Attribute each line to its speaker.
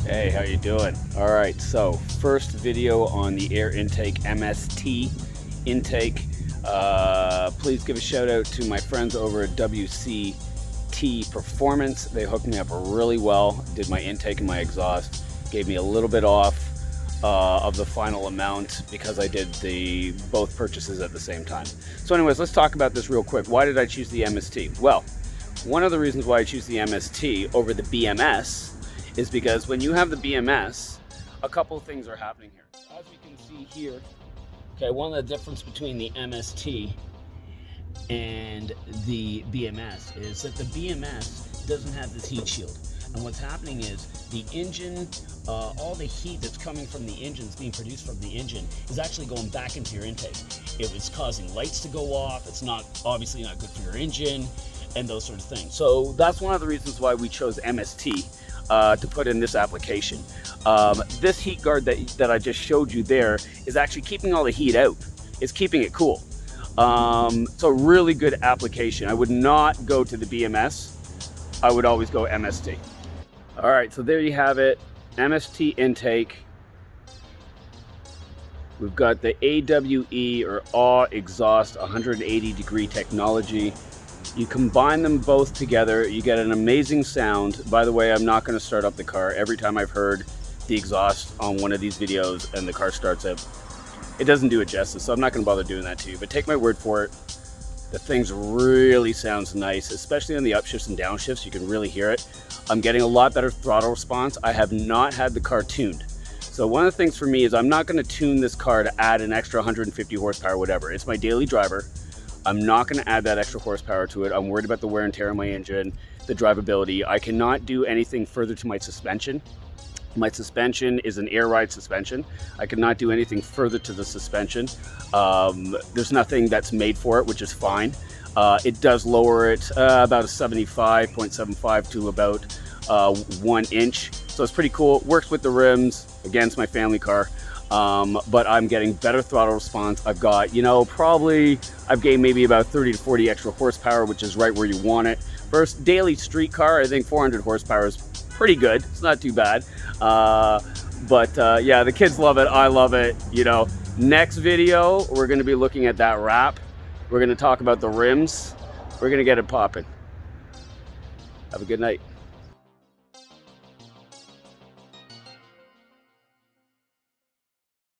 Speaker 1: Hey, how you doing? All right, so first video on the air intake MST Intake. Please give a shout out to my friends over at WCT Performance. They hooked me up really well, did my intake and my exhaust, gave me a little bit off of the final amount because I did both purchases at the same time. So anyways, let's talk about this real quick. Why did I choose the MST? Well, one of the reasons why I choose the MST over the BMS is because when you have the BMS, a couple of things are happening here. As we can see here, okay, one of the difference between the MST and the BMS is that the BMS doesn't have this heat shield. And what's happening is the engine, all the heat that's coming from the engine, being produced from the engine, is actually going back into your intake. It was causing lights to go off. It's obviously not good for your engine and those sort of things. So that's one of the reasons why we chose MST to put in this application. This heat guard that I just showed you there is actually keeping all the heat out. It's keeping it cool. So really good application. I would not go to the BMS. I would always go MST. All right, so there you have it. MST intake. We've got the AWE or AW exhaust 180 degree technology. You combine them both together, you get an amazing sound. By the way, I'm not going to start up the car. Every time I've heard the exhaust on one of these videos and the car starts up, it doesn't do it justice, so I'm not going to bother doing that to you. But take my word for it, the thing really sounds nice, especially on the upshifts and downshifts. You can really hear it. I'm getting a lot better throttle response. I have not had the car tuned. So one of the things for me is I'm not going to tune this car to add an extra 150 horsepower, whatever. It's my daily driver. I'm not going to add that extra horsepower to it. I'm worried about the wear and tear on my engine, the drivability. I cannot do anything further to my suspension. My suspension is an air ride suspension. I cannot do anything further to the suspension. There's nothing that's made for it, which is fine. It does lower it about a 75.75 to about 1 inch. So it's pretty cool. It works with the rims. Again, it's my family car. But I'm getting better throttle response. I've got, I've gained maybe about 30 to 40 extra horsepower, which is right where you want it. For a daily street car, I think 400 horsepower is pretty good. It's not too bad. Yeah, the kids love it. I love it. Next video, we're going to be looking at that wrap. We're going to talk about the rims. We're going to get it popping. Have a good night.